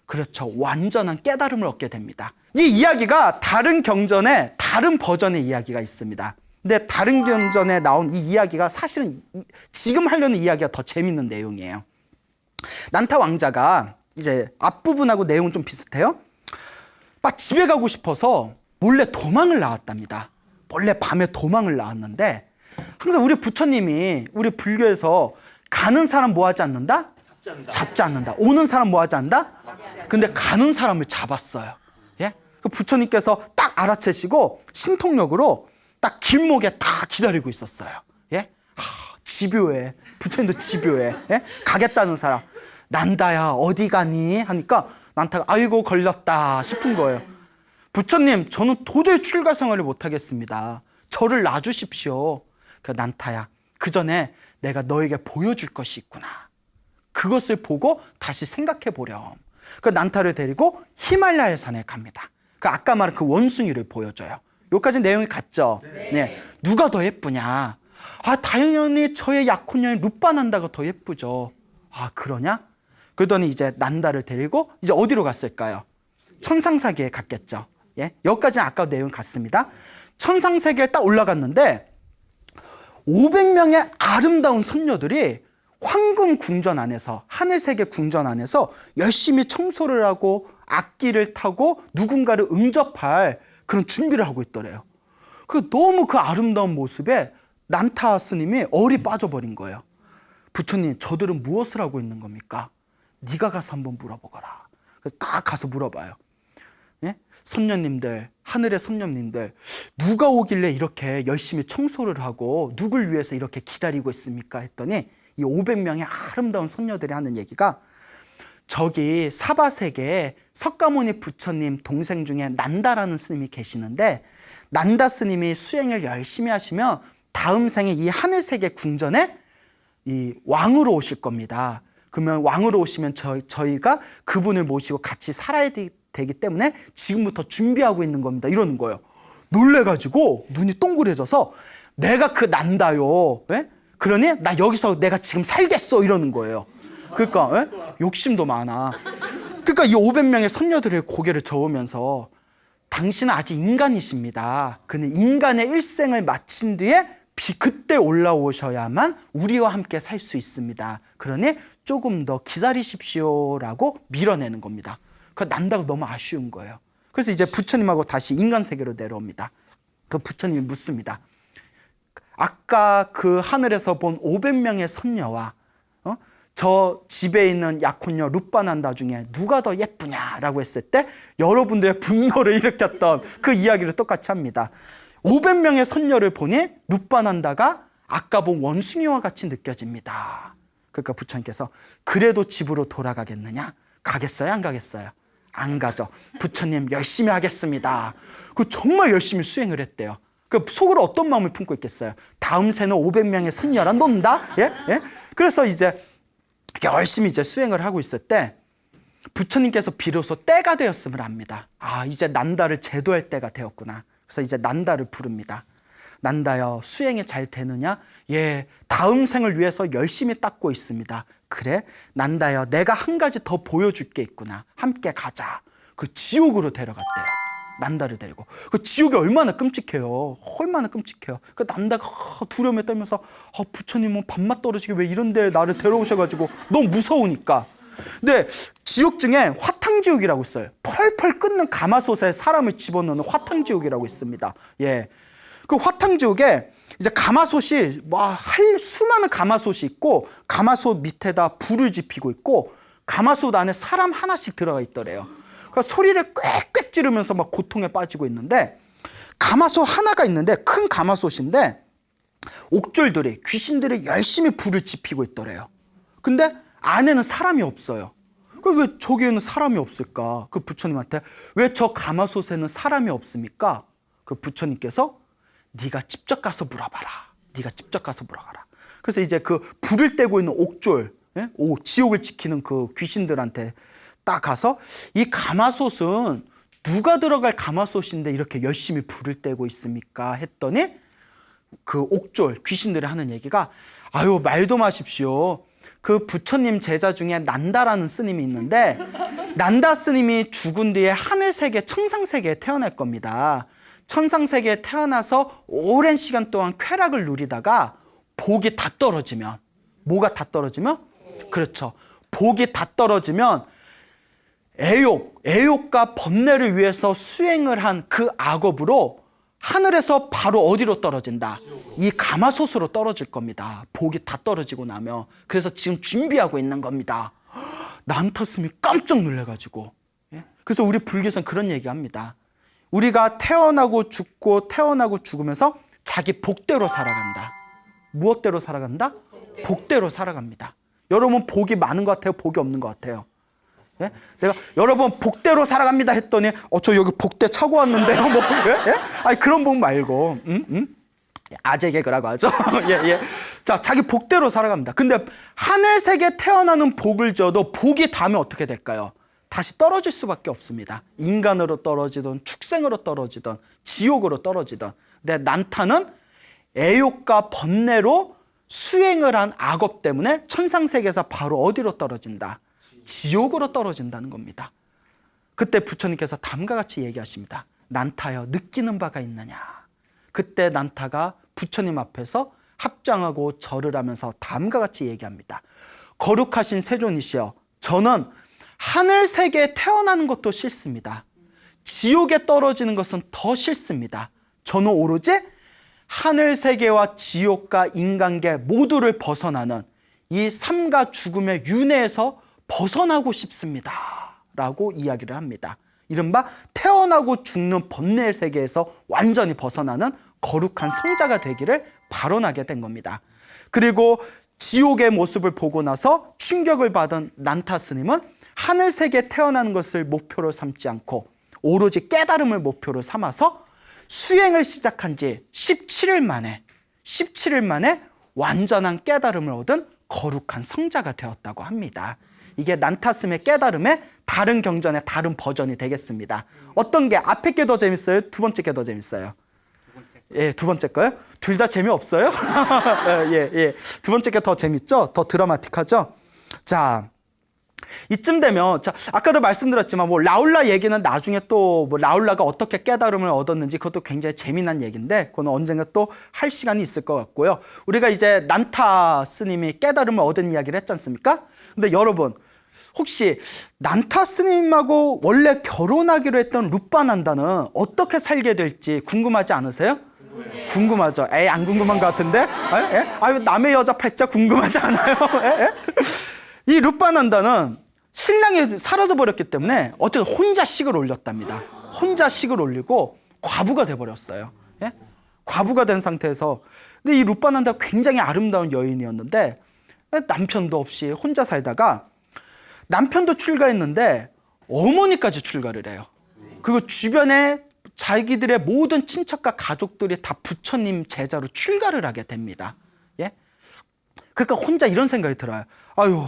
그렇죠. 완전한 깨달음을 얻게 됩니다. 이 이야기가 다른 경전에 다른 버전의 이야기가 있습니다. 근데 다른 경전에 나온 이 이야기가 사실은 지금 하려는 이야기가 더 재밌는 내용이에요. 난타 왕자가 이제 앞부분하고 내용은 좀 비슷해요. 막 집에 가고 싶어서 몰래 도망을 나왔답니다. 몰래 밤에 도망을 나왔는데 항상 우리 부처님이 우리 불교에서 가는 사람 뭐 하지 않는다? 잡지 않는다. 오는 사람 뭐 하지 않는다? 근데 가는 사람을 잡았어요. 예? 그 부처님께서 딱 알아채시고 신통력으로 딱 길목에 다 기다리고 있었어요. 예? 집요해. 부처님도 집요해. 예? 가겠다는 사람. 난다야 어디 가니? 하니까 난타가 아이고 걸렸다 싶은 거예요. 부처님 저는 도저히 출가 생활을 못하겠습니다. 저를 놔주십시오. 그 난타야 그 전에 내가 너에게 보여줄 것이 있구나. 그것을 보고 다시 생각해 보렴. 그 난타를 데리고 히말라야 산에 갑니다. 그 아까 말한 그 원숭이를 보여줘요. 여기까지 내용이 같죠? 네. 누가 더 예쁘냐? 당연히 저의 약혼녀인 루빠난다가 더 예쁘죠. 그러냐? 그러더니 이제 난다를 데리고 이제 어디로 갔을까요? 천상세계에 갔겠죠. 예? 여기까지는 아까 내용 같습니다. 천상세계에 딱 올라갔는데 500명의 아름다운 선녀들이 황금 궁전 안에서 하늘세계 궁전 안에서 열심히 청소를 하고 악기를 타고 누군가를 응접할 그런 준비를 하고 있더래요. 너무 그 아름다운 모습에 난타 스님이 얼이 빠져버린 거예요. 부처님 저들은 무엇을 하고 있는 겁니까? 네가 가서 한번 물어보거라. 그래서 딱 가서 물어봐요. 예? 선녀님들, 하늘의 선녀님들 누가 오길래 이렇게 열심히 청소를 하고 누굴 위해서 이렇게 기다리고 있습니까? 했더니 이 500명의 아름다운 선녀들이 하는 얘기가 저기 사바세계에 석가모니 부처님 동생 중에 난다라는 스님이 계시는데 난다 스님이 수행을 열심히 하시면 다음 생에 이 하늘세계 궁전에 이 왕으로 오실 겁니다. 그러면 왕으로 오시면 저희가 그분을 모시고 같이 살아야 되기 때문에 지금부터 준비하고 있는 겁니다. 이러는 거예요. 놀래가지고 눈이 동그래져서 내가 그 난다요. 예? 그러니 나 여기서 내가 지금 살겠어 이러는 거예요. 그러니까 욕심도 많아. 그러니까 이 500명의 선녀들의 고개를 저으면서 당신은 아직 인간이십니다. 그는 인간의 일생을 마친 뒤에 그때 올라오셔야만 우리와 함께 살 수 있습니다. 그러니 조금 더 기다리십시오라고 밀어내는 겁니다. 그 난다가 너무 아쉬운 거예요. 그래서 이제 부처님하고 다시 인간 세계로 내려옵니다. 그 부처님이 묻습니다. 아까 그 하늘에서 본 500명의 선녀와 저 집에 있는 약혼녀 루빠난다 중에 누가 더 예쁘냐라고 했을 때 여러분들의 분노를 일으켰던 그 이야기를 똑같이 합니다. 500명의 선녀를 보니 루빠난다가 아까 본 원숭이와 같이 느껴집니다. 그러니까 부처님께서 그래도 집으로 돌아가겠느냐? 가겠어요? 안 가겠어요? 안 가죠. 부처님 열심히 하겠습니다. 정말 열심히 수행을 했대요. 속으로 어떤 마음을 품고 있겠어요? 다음 생은 500명의 선녀랑 논다? 예? 예? 그래서 이제 열심히 이제 수행을 하고 있을 때 부처님께서 비로소 때가 되었음을 압니다. 이제 난다를 제도할 때가 되었구나. 그래서 이제 난다를 부릅니다. 난다여 수행이 잘 되느냐? 예, 다음 생을 위해서 열심히 닦고 있습니다. 그래? 난다여 내가 한 가지 더 보여줄 게 있구나. 함께 가자. 그 지옥으로 데려갔대요. 난다를 데리고. 그 지옥이 얼마나 끔찍해요. 얼마나 끔찍해요. 그 난다가 두려움에 떨면서 부처님은 밥맛 떨어지게 왜 이런 데 나를 데려오셔가지고 너무 무서우니까. 근데 지옥 중에 화탕지옥이라고 있어요. 펄펄 끓는 가마솥에 사람을 집어넣는 화탕지옥이라고 있습니다. 예. 그 화탕지옥에 이제 가마솥이 수많은 가마솥이 있고 가마솥 밑에다 불을 지피고 있고 가마솥 안에 사람 하나씩 들어가 있더래요. 그러니까 소리를 꽥꽥 지르면서 막 고통에 빠지고 있는데 가마솥 하나가 있는데 큰 가마솥인데 옥졸들이 귀신들이 열심히 불을 지피고 있더래요. 근데 안에는 사람이 없어요. 왜 저기에는 사람이 없을까? 그 부처님한테 왜 저 가마솥에는 사람이 없습니까? 그 부처님께서 네가 직접 가서 물어봐라. 네가 직접 가서 물어봐라. 그래서 이제 그 불을 떼고 있는 옥졸, 지옥을 지키는 그 귀신들한테 딱 가서 이 가마솥은 누가 들어갈 가마솥인데 이렇게 열심히 불을 떼고 있습니까? 했더니 그 옥졸 귀신들이 하는 얘기가 아유 말도 마십시오. 그 부처님 제자 중에 난다라는 스님이 있는데 난다 스님이 죽은 뒤에 하늘세계 천상세계에 태어날 겁니다. 천상세계에 태어나서 오랜 시간 동안 쾌락을 누리다가 복이 다 떨어지면 뭐가 다 떨어지면? 그렇죠. 복이 다 떨어지면 애욕과 번뇌를 위해서 수행을 한 그 악업으로 하늘에서 바로 어디로 떨어진다? 이 가마솥으로 떨어질 겁니다. 복이 다 떨어지고 나면. 그래서 지금 준비하고 있는 겁니다. 난타스님이 깜짝 놀래가지고. 그래서 우리 불교에서는 그런 얘기합니다. 우리가 태어나고 죽고 태어나고 죽으면서 자기 복대로 살아간다. 무엇대로 살아간다? 복대로 살아갑니다. 여러분 복이 많은 것 같아요? 복이 없는 것 같아요? 예? 내가 여러분 복대로 살아갑니다 했더니 저 여기 복대 차고 왔는데요. 뭐 예? 아니 그런 복 말고 아재 개그라고 하죠. 예. 자, 자기 복대로 살아갑니다. 근데 하늘 세계에 태어나는 복을 줘도 복이 닿으면 어떻게 될까요? 다시 떨어질 수밖에 없습니다. 인간으로 떨어지든 축생으로 떨어지든 지옥으로 떨어지든. 근데 난타는 애욕과 번뇌로 수행을 한 악업 때문에 천상세계에서 바로 어디로 떨어진다? 지옥으로 떨어진다는 겁니다. 그때 부처님께서 다음과 같이 얘기하십니다. 난타여 느끼는 바가 있느냐? 그때 난타가 부처님 앞에서 합장하고 절을 하면서 다음과 같이 얘기합니다. 거룩하신 세존이시여, 저는 하늘 세계에 태어나는 것도 싫습니다. 지옥에 떨어지는 것은 더 싫습니다. 저는 오로지 하늘 세계와 지옥과 인간계 모두를 벗어나는 이 삶과 죽음의 윤회에서 벗어나고 싶습니다. 라고 이야기를 합니다. 이른바 태어나고 죽는 번뇌의 세계에서 완전히 벗어나는 거룩한 성자가 되기를 발언하게 된 겁니다. 그리고 지옥의 모습을 보고 나서 충격을 받은 난타 스님은 하늘 세계에 태어나는 것을 목표로 삼지 않고 오로지 깨달음을 목표로 삼아서 수행을 시작한 지 17일 만에 완전한 깨달음을 얻은 거룩한 성자가 되었다고 합니다. 이게 난타스님의 깨달음의 다른 경전의 다른 버전이 되겠습니다. 어떤 게 앞에 게 더 재밌어요? 두 번째 게 더 재밌어요? 예, 두 번째 거요? 둘 다 재미없어요? 예. 두 번째 게 더 재밌죠? 더 드라마틱하죠? 자, 이쯤 되면, 자, 아까도 말씀드렸지만, 라울라 얘기는 나중에 또, 라울라가 어떻게 깨달음을 얻었는지 그것도 굉장히 재미난 얘기인데, 그건 언젠가 또 할 시간이 있을 것 같고요. 우리가 이제 난타 스님이 깨달음을 얻은 이야기를 했지 않습니까? 근데 여러분, 혹시 난타 스님하고 원래 결혼하기로 했던 루빠난다는 어떻게 살게 될지 궁금하지 않으세요? 궁금하죠? 에이, 안 궁금한 것 같은데? 남의 여자 팔자 궁금하지 않아요? 이 루빠난다는 신랑이 사라져 버렸기 때문에 어쨌든 혼자 식을 올렸답니다. 혼자 식을 올리고 과부가 돼버렸어요. 예? 과부가 된 상태에서. 근데 이 루빠난다가 굉장히 아름다운 여인이었는데 남편도 없이 혼자 살다가 남편도 출가했는데 어머니까지 출가를 해요. 그리고 주변에 자기들의 모든 친척과 가족들이 다 부처님 제자로 출가를 하게 됩니다. 예? 그러니까 혼자 이런 생각이 들어요. 아유,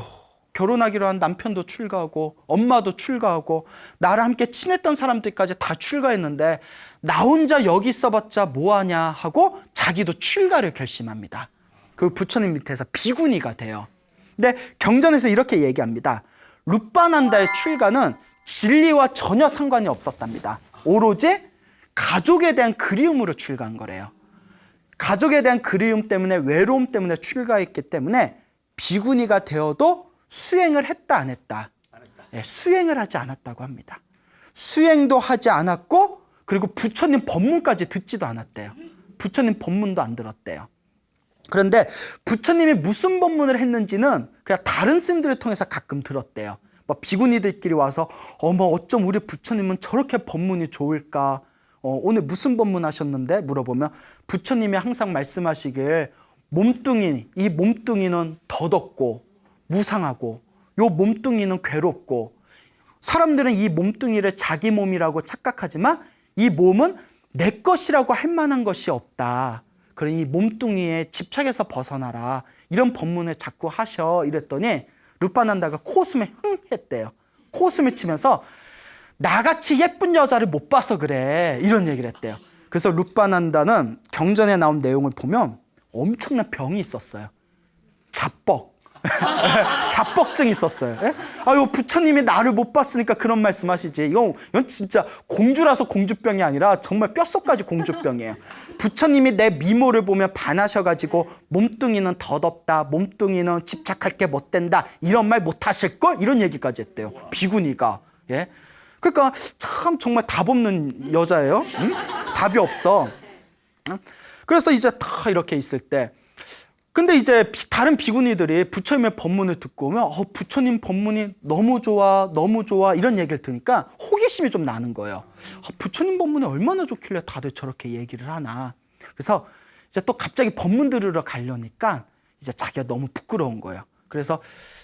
결혼하기로 한 남편도 출가하고 엄마도 출가하고 나를 함께 친했던 사람들까지 다 출가했는데 나 혼자 여기 있어봤자 뭐하냐 하고 자기도 출가를 결심합니다. 그 부처님 밑에서 비구니가 돼요. 근데 경전에서 이렇게 얘기합니다. 루빠난다의 출가는 진리와 전혀 상관이 없었답니다. 오로지 가족에 대한 그리움으로 출가한 거래요. 가족에 대한 그리움 때문에, 외로움 때문에 출가했기 때문에 비구니가 되어도 수행을 했다 안 했다? 네, 수행을 하지 않았다고 합니다. 수행도 하지 않았고 그리고 부처님 법문까지 듣지도 않았대요. 부처님 법문도 안 들었대요. 그런데 부처님이 무슨 법문을 했는지는 그냥 다른 스님들을 통해서 가끔 들었대요. 비구니들끼리 와서 어쩜 우리 부처님은 저렇게 법문이 좋을까? 오늘 무슨 법문 하셨는데? 물어보면 부처님이 항상 말씀하시길 이 몸뚱이는 더덥고 무상하고 요 몸뚱이는 괴롭고 사람들은 이 몸뚱이를 자기 몸이라고 착각하지만 이 몸은 내 것이라고 할 만한 것이 없다. 그러니 이 몸뚱이에 집착해서 벗어나라. 이런 법문을 자꾸 하셔. 이랬더니 루빠난다가 코웃음에 흥 했대요. 코웃음을 치면서 나같이 예쁜 여자를 못 봐서 그래. 이런 얘기를 했대요. 그래서 룻바난다는 경전에 나온 내용을 보면 엄청난 병이 있었어요. 자뻑. 자뻑증이 있었어요. 예? 아유, 부처님이 나를 못 봤으니까 그런 말씀 하시지. 이건 진짜 공주라서 공주병이 아니라 정말 뼛속까지 공주병이에요. 부처님이 내 미모를 보면 반하셔가지고 몸뚱이는 덧없다, 몸뚱이는 집착할 게 못 된다, 이런 말 못 하실걸? 이런 얘기까지 했대요. 비구니가. 예? 그러니까 참 정말 답 없는 여자예요. 응? 답이 없어. 응? 그래서 이제 다 이렇게 있을 때, 근데 이제 다른 비구니들이 부처님의 법문을 듣고 오면 부처님 법문이 너무 좋아, 너무 좋아, 이런 얘기를 들으니까 호기심이 좀 나는 거예요. 부처님 법문이 얼마나 좋길래 다들 저렇게 얘기를 하나. 그래서 이제 또 갑자기 법문 들으러 가려니까 이제 자기가 너무 부끄러운 거예요. 그래서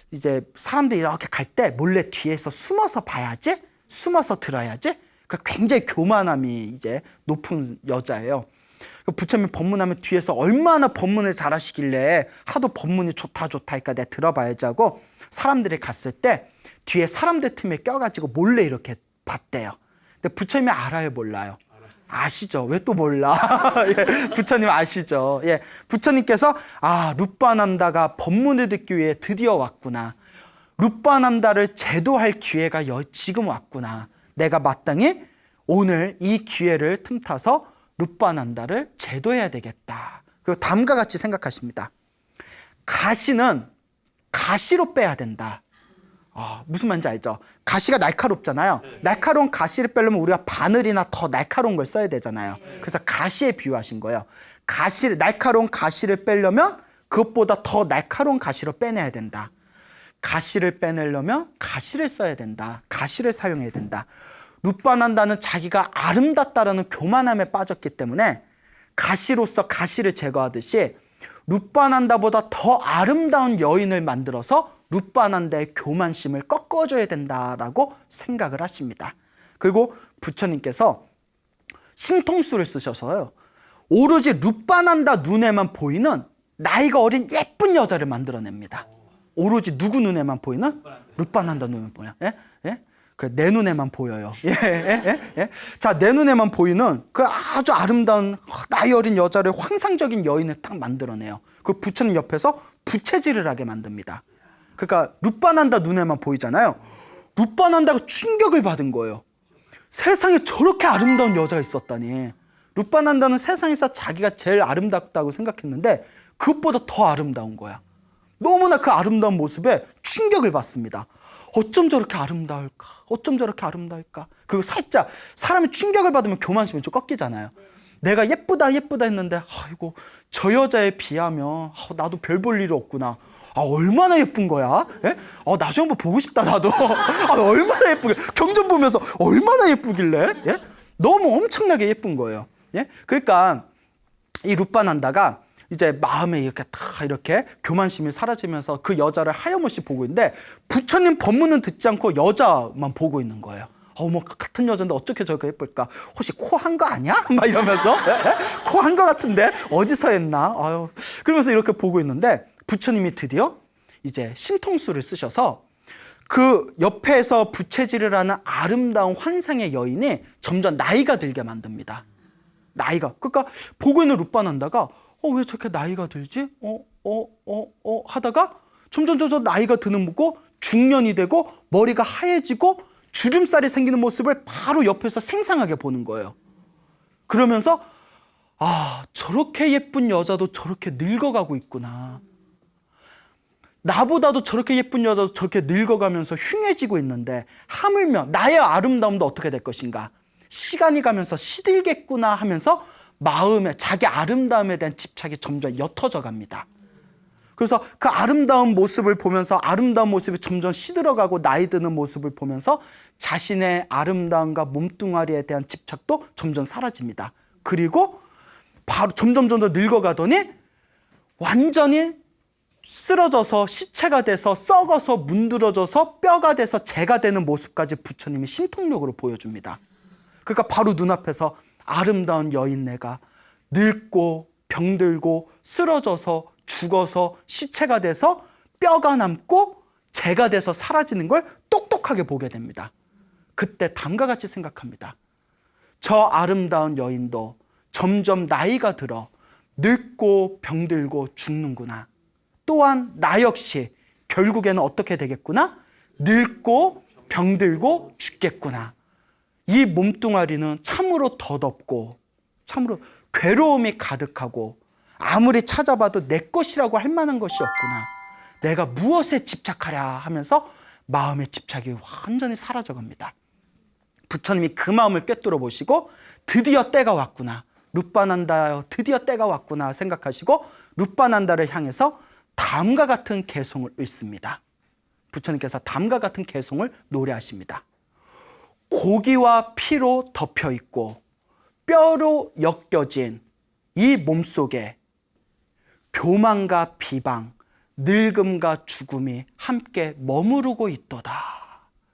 이제 사람들이 이렇게 갈 때 몰래 뒤에서 숨어서 봐야지, 숨어서 들어야지. 굉장히 교만함이 이제 높은 여자예요. 부처님 법문하면 뒤에서 얼마나 법문을 잘하시길래 하도 법문이 좋다 좋다 하니까 내가 들어봐야지 하고 사람들이 갔을 때 뒤에 사람들 틈에 껴가지고 몰래 이렇게 봤대요. 근데 부처님이 알아요, 몰라요? 아시죠? 왜 또 몰라? 예, 부처님 아시죠? 예, 부처님께서 룻바남다가 법문을 듣기 위해 드디어 왔구나. 룻바남다를 제도할 기회가 지금 왔구나. 내가 마땅히 오늘 이 기회를 틈타서 룻바난다를 제도해야 되겠다. 그리고 다음과 같이 생각하십니다. 가시는 가시로 빼야 된다. 무슨 말인지 알죠? 가시가 날카롭잖아요. 날카로운 가시를 빼려면 우리가 바늘이나 더 날카로운 걸 써야 되잖아요. 그래서 가시에 비유하신 거예요. 날카로운 가시를 빼려면 그것보다 더 날카로운 가시로 빼내야 된다. 가시를 빼내려면 가시를 써야 된다. 가시를 사용해야 된다. 룻바난다는 자기가 아름답다라는 교만함에 빠졌기 때문에 가시로서 가시를 제거하듯이 룻바난다보다 더 아름다운 여인을 만들어서 룻바난다의 교만심을 꺾어줘야 된다라고 생각을 하십니다. 그리고 부처님께서 신통수를 쓰셔서요, 오로지 룻바난다 눈에만 보이는 나이가 어린 예쁜 여자를 만들어냅니다. 오로지 누구 눈에만 보이는? 룻바난다 눈에만 보여. 예? 예? 내 눈에만 보여요. 예? 자, 내 눈에만 보이는 그 아주 아름다운 나이 어린 여자를 환상적인 여인을 딱 만들어내요. 그 부처님 옆에서 부채질을 하게 만듭니다. 그러니까 룻바난다 눈에만 보이잖아요. 룻바난다가 충격을 받은 거예요. 세상에 저렇게 아름다운 여자가 있었다니. 룻바난다는 세상에서 자기가 제일 아름답다고 생각했는데 그것보다 더 아름다운 거야. 너무나 그 아름다운 모습에 충격을 받습니다. 어쩜 저렇게 아름다울까? 어쩜 저렇게 아름다울까? 그리고 살짝 사람이 충격을 받으면 교만심이 좀 꺾이잖아요. 내가 예쁘다 했는데 아이고 저 여자에 비하면 나도 별 볼 일이 없구나. 얼마나 예쁜 거야? 예? 나중에 한번 보고 싶다 나도. 얼마나 예쁘게 경전 보면서 얼마나 예쁘길래? 예? 너무 엄청나게 예쁜 거예요. 예? 그러니까 이 룻바난다가 이제 마음에 이렇게 다 이렇게 교만심이 사라지면서 그 여자를 하염없이 보고 있는데 부처님 법문은 듣지 않고 여자만 보고 있는 거예요. 뭐 같은 여자인데 어떻게 저렇게 예쁠까? 혹시 코 한 거 아니야? 막 이러면서 코 한 거 같은데 어디서 했나? 그러면서 이렇게 보고 있는데 부처님이 드디어 이제 신통수를 쓰셔서 그 옆에서 부채질을 하는 아름다운 환상의 여인이 점점 나이가 들게 만듭니다. 나이가. 그러니까 보고 있는 룻바난다가 왜 저렇게 나이가 들지? 하다가 점점 나이가 드는 거고 중년이 되고 머리가 하얘지고 주름살이 생기는 모습을 바로 옆에서 생생하게 보는 거예요. 그러면서 저렇게 예쁜 여자도 저렇게 늙어가고 있구나. 나보다도 저렇게 예쁜 여자도 저렇게 늙어가면서 흉해지고 있는데 하물며 나의 아름다움도 어떻게 될 것인가? 시간이 가면서 시들겠구나 하면서 마음에 자기 아름다움에 대한 집착이 점점 옅어져 갑니다. 그래서 그 아름다운 모습을 보면서 아름다운 모습이 점점 시들어가고 나이 드는 모습을 보면서 자신의 아름다움과 몸뚱아리에 대한 집착도 점점 사라집니다. 그리고 바로 점점 늙어가더니 완전히 쓰러져서 시체가 돼서 썩어서 문드러져서 뼈가 돼서 재가 되는 모습까지 부처님이 신통력으로 보여줍니다. 그러니까 바로 눈앞에서 아름다운 여인네가 늙고 병들고 쓰러져서 죽어서 시체가 돼서 뼈가 남고 재가 돼서 사라지는 걸 똑똑하게 보게 됩니다. 그때 다음과 같이 생각합니다. 저 아름다운 여인도 점점 나이가 들어 늙고 병들고 죽는구나. 또한 나 역시 결국에는 어떻게 되겠구나? 늙고 병들고 죽겠구나. 이 몸뚱아리는 참으로 더덥고 참으로 괴로움이 가득하고 아무리 찾아봐도 내 것이라고 할 만한 것이 없구나. 내가 무엇에 집착하랴 하면서 마음의 집착이 완전히 사라져갑니다. 부처님이 그 마음을 꿰뚫어 보시고 드디어 때가 왔구나. 룻바난다여 드디어 때가 왔구나 생각하시고 룻바난다를 향해서 다음과 같은 개송을 읽습니다. 부처님께서 다음과 같은 개송을 노래하십니다. 고기와 피로 덮여 있고 뼈로 엮여진 이 몸속에 교만과 비방, 늙음과 죽음이 함께 머무르고 있도다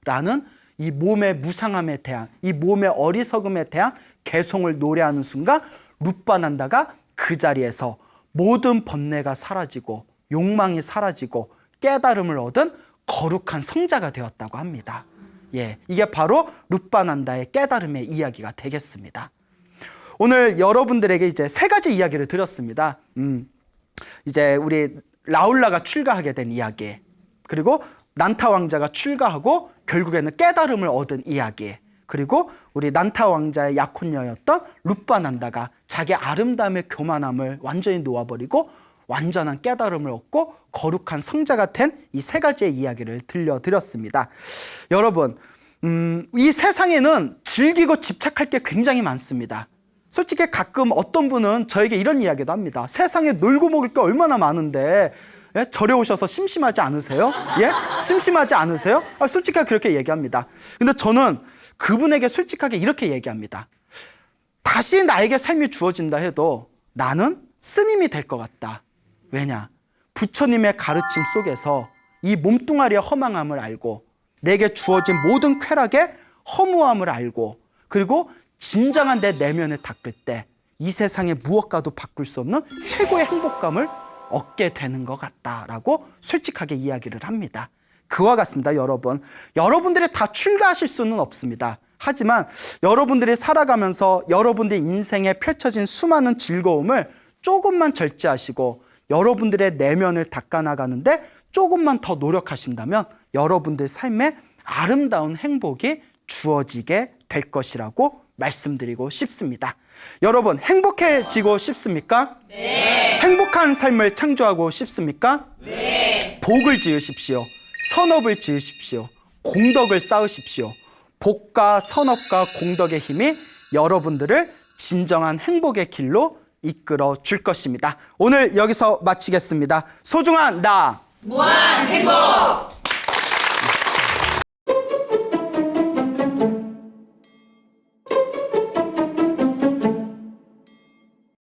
라는 이 몸의 무상함에 대한, 이 몸의 어리석음에 대한 개송을 노래하는 순간 룻바난다가 그 자리에서 모든 번뇌가 사라지고 욕망이 사라지고 깨달음을 얻은 거룩한 성자가 되었다고 합니다. 예, 이게 바로 룻바난다의 깨달음의 이야기가 되겠습니다. 오늘 여러분들에게 이제 세 가지 이야기를 드렸습니다. 이제 우리 라울라가 출가하게 된 이야기, 그리고 난타 왕자가 출가하고 결국에는 깨달음을 얻은 이야기, 그리고 우리 난타 왕자의 약혼녀였던 룻바난다가 자기 아름다움의 교만함을 완전히 놓아버리고 완전한 깨달음을 얻고 거룩한 성자가 된 이 세 가지의 이야기를 들려드렸습니다. 여러분, 이 세상에는 즐기고 집착할 게 굉장히 많습니다. 솔직히 가끔 어떤 분은 저에게 이런 이야기도 합니다. 세상에 놀고 먹을 게 얼마나 많은데 예? 절에 오셔서 심심하지 않으세요? 예? 심심하지 않으세요? 솔직하게 그렇게 얘기합니다. 근데 저는 그분에게 솔직하게 이렇게 얘기합니다. 다시 나에게 삶이 주어진다 해도 나는 스님이 될 것 같다. 왜냐? 부처님의 가르침 속에서 이 몸뚱아리의 허망함을 알고 내게 주어진 모든 쾌락의 허무함을 알고 그리고 진정한 내 내면을 닦을 때 이 세상의 무엇과도 바꿀 수 없는 최고의 행복감을 얻게 되는 것 같다라고 솔직하게 이야기를 합니다. 그와 같습니다, 여러분. 여러분들이 다 출가하실 수는 없습니다. 하지만 여러분들이 살아가면서 여러분들의 인생에 펼쳐진 수많은 즐거움을 조금만 절제하시고 여러분들의 내면을 닦아나가는데 조금만 더 노력하신다면 여러분들 삶에 아름다운 행복이 주어지게 될 것이라고 말씀드리고 싶습니다. 여러분, 행복해지고 싶습니까? 네. 행복한 삶을 창조하고 싶습니까? 네. 복을 지으십시오. 선업을 지으십시오. 공덕을 쌓으십시오. 복과 선업과 공덕의 힘이 여러분들을 진정한 행복의 길로 이끌어 줄 것입니다. 오늘 여기서 마치겠습니다. 소중한 나, 무한 행복!